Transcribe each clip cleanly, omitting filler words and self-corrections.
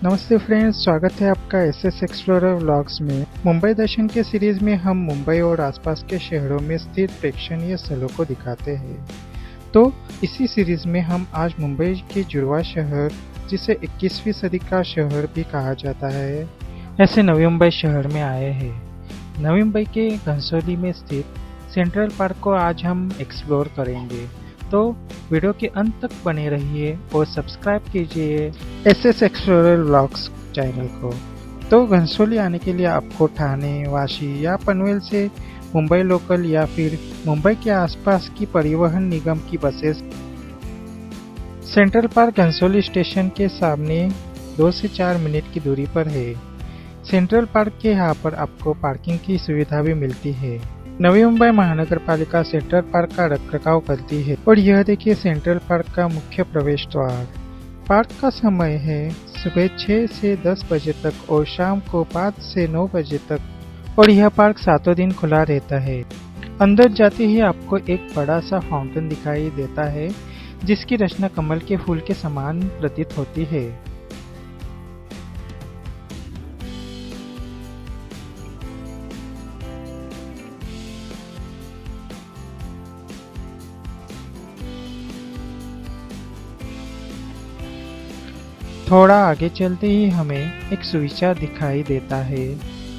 नमस्ते फ्रेंड्स, स्वागत है आपका एसएस एक्सप्लोरर व्लॉग्स में। मुंबई दर्शन के सीरीज में हम मुंबई और आसपास के शहरों में स्थित प्रेक्षणीय स्थलों को दिखाते हैं। तो इसी सीरीज में हम आज मुंबई के जुड़वा शहर, जिसे 21वीं सदी का शहर भी कहा जाता है, ऐसे नवी मुंबई शहर में आए हैं। नवी मुंबई के घनसोली में स्थित सेंट्रल पार्क को आज हम एक्सप्लोर करेंगे। तो वीडियो के अंत तक बने रहिए और सब्सक्राइब कीजिए एसएस एक्सप्लोरर व्लॉग्स चैनल को। तो घनसोली आने के लिए आपको ठाणे, वाशी या पनवेल से मुंबई लोकल या फिर मुंबई के आसपास की परिवहन निगम की buses. Central park Ghansoli station के सामने 2 से 4 मिनट की दूरी पर है। सेंट्रल पार्क के यहाँ पर आपको पार्किंग की सुविधा भी मिलती है। नवी मुंबई महानगर पालिका सेंट्रल पार्क का रखरखाव करती है और यह देखिए सेंट्रल पार्क का मुख्य प्रवेश द्वार। पार्क का समय है सुबह 6 से 10 बजे तक और शाम को 5 से 9 बजे तक, और यह पार्क सातों दिन खुला रहता है। अंदर जाते ही आपको एक बड़ा सा फाउंटेन दिखाई देता है, जिसकी रचना कमल के फूल के समान प्रतीत होती है। थोड़ा आगे चलते ही हमें एक सुविचार दिखाई देता है,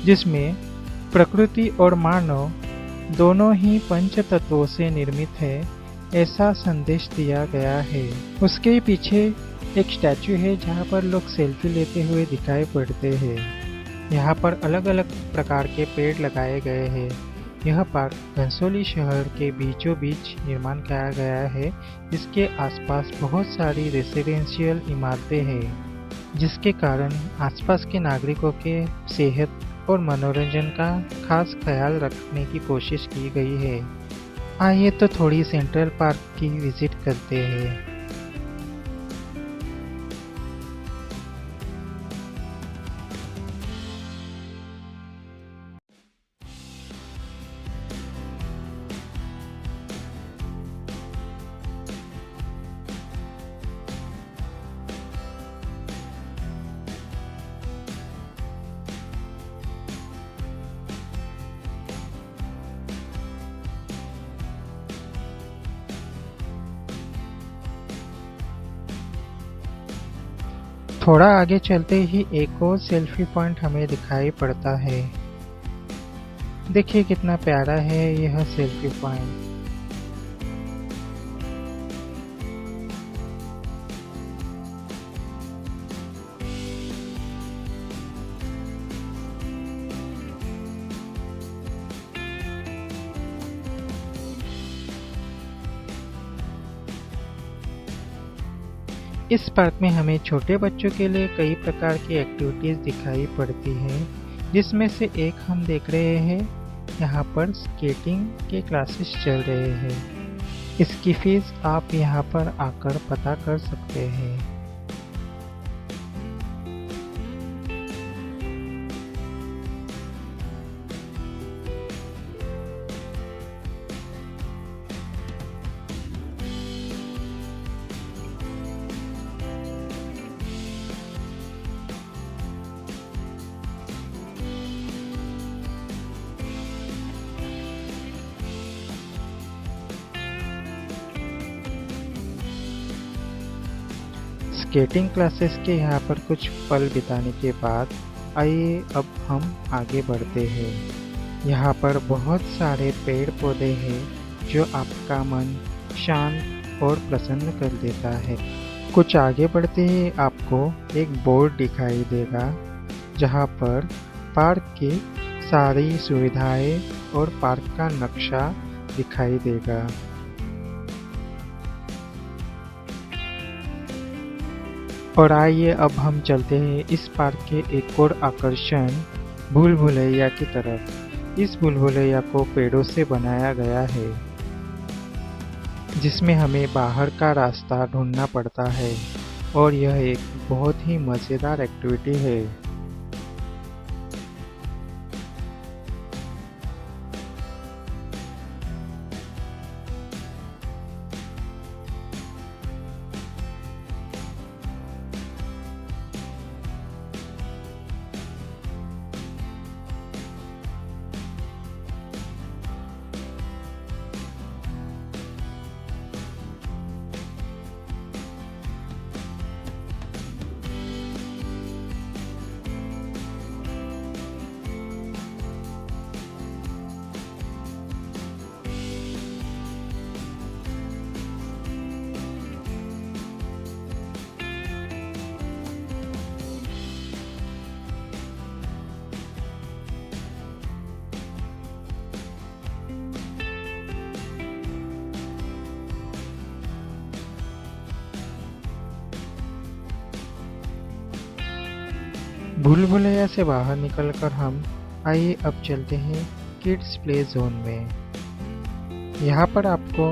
जिसमें प्रकृति और मानव दोनों ही पंच तत्वों से निर्मित है, ऐसा संदेश दिया गया है। उसके पीछे एक स्टैचू है जहाँ पर लोग सेल्फी लेते हुए दिखाई पड़ते हैं। यहाँ पर अलग अलग प्रकार के पेड़ लगाए गए हैं। यह पार्क घनसोली शहर के बीचों बीच निर्माण किया गया है, जिसके आसपास बहुत सारी रेसिडेंशियल इमारतें हैं, जिसके कारण आसपास के नागरिकों के सेहत और मनोरंजन का खास ख्याल रखने की कोशिश की गई है। आइए तो थोड़ी सेंट्रल पार्क की विजिट करते हैं। थोड़ा आगे चलते ही एक और सेल्फी पॉइंट हमें दिखाई पड़ता है। देखिए कितना प्यारा है यह सेल्फी पॉइंट। इस पार्क में हमें छोटे बच्चों के लिए कई प्रकार की एक्टिविटीज़ दिखाई पड़ती हैं, जिसमें से एक हम देख रहे हैं। यहाँ पर स्केटिंग के क्लासेस चल रहे हैं। इसकी फीस आप यहाँ पर आकर पता कर सकते हैं। स्केटिंग क्लासेस के यहाँ पर कुछ पल बिताने के बाद आइए अब हम आगे बढ़ते हैं। यहाँ पर बहुत सारे पेड़ पौधे हैं, जो आपका मन शांत और प्रसन्न कर देता है। कुछ आगे बढ़ते ही आपको एक बोर्ड दिखाई देगा, जहाँ पर पार्क की सारी सुविधाएं और पार्क का नक्शा दिखाई देगा। और आइए अब हम चलते हैं इस पार्क के एक और आकर्षण भूल भुलैया की तरफ। इस भूल भुलैया को पेड़ों से बनाया गया है, जिसमें हमें बाहर का रास्ता ढूंढना पड़ता है, और यह एक बहुत ही मज़ेदार एक्टिविटी है। भूल भुलैया से बाहर निकलकर हम आइए अब चलते हैं किड्स प्ले जोन में। यहाँ पर आपको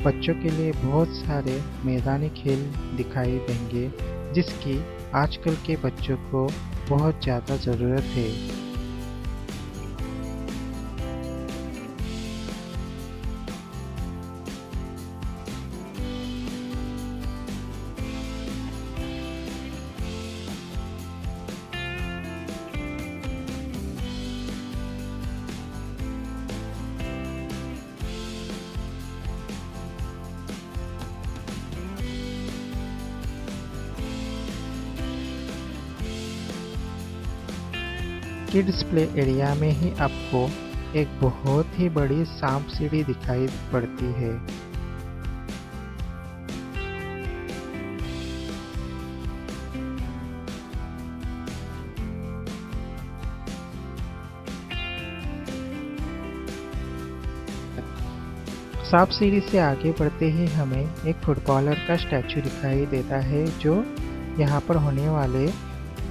बच्चों के लिए बहुत सारे मैदानी खेल दिखाई देंगे जिसकी आजकल के बच्चों को बहुत ज़्यादा ज़रूरत है। किड्स प्ले एरिया में ही आपको एक बहुत ही बड़ी सांप सीढ़ी दिखाई पड़ती है। सांप सीढ़ी से आगे बढ़ते ही हमें एक फुटबॉलर का स्टैचू दिखाई देता है जो यहाँ पर होने वाले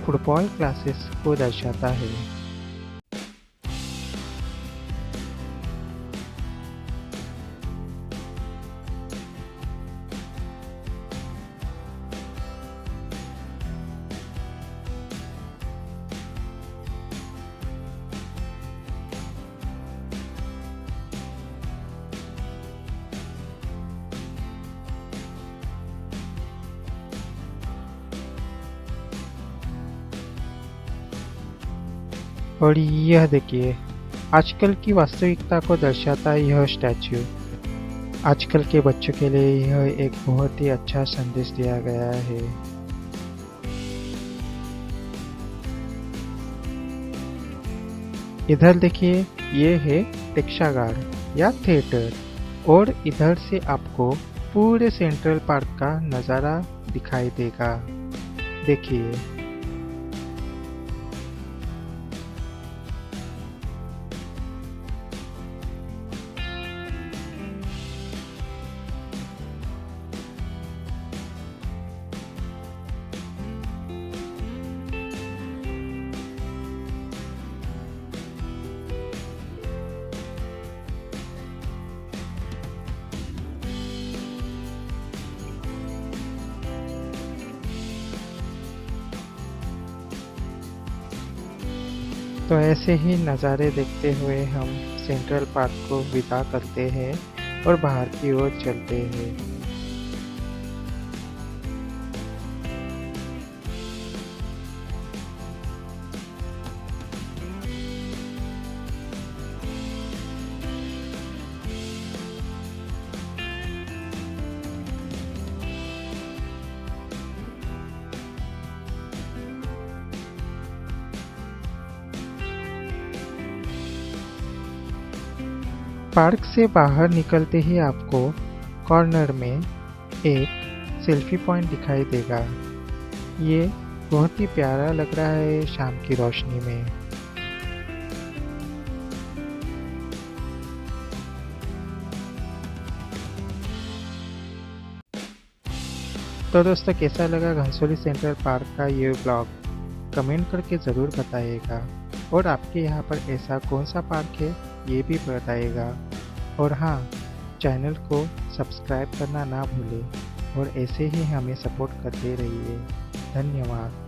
फुटबॉल क्लासेस को दर्शाता है। और यह देखिए, आजकल की वास्तविकता को दर्शाता यह स्टैचू आजकल के बच्चों के लिए यह एक बहुत ही अच्छा संदेश दिया गया है। इधर देखिए, ये है प्रेक्षागार या थिएटर और इधर से आपको पूरे सेंट्रल पार्क का नज़ारा दिखाई देगा। देखिए, तो ऐसे ही नज़ारे देखते हुए हम सेंट्रल पार्क को विदा करते हैं और बाहर की ओर चलते हैं। पार्क से बाहर निकलते ही आपको कॉर्नर में एक सेल्फी पॉइंट दिखाई देगा। ये बहुत ही प्यारा लग रहा है शाम की रोशनी में। तो दोस्तों, कैसा लगा घनसोली सेंट्रल पार्क का ये ब्लॉग? कमेंट करके ज़रूर बताइएगा और आपके यहाँ पर ऐसा कौन सा पार्क है ये भी बताइएगा। और हाँ, चैनल को सब्सक्राइब करना ना भूलें और ऐसे ही हमें सपोर्ट करते रहिए। धन्यवाद।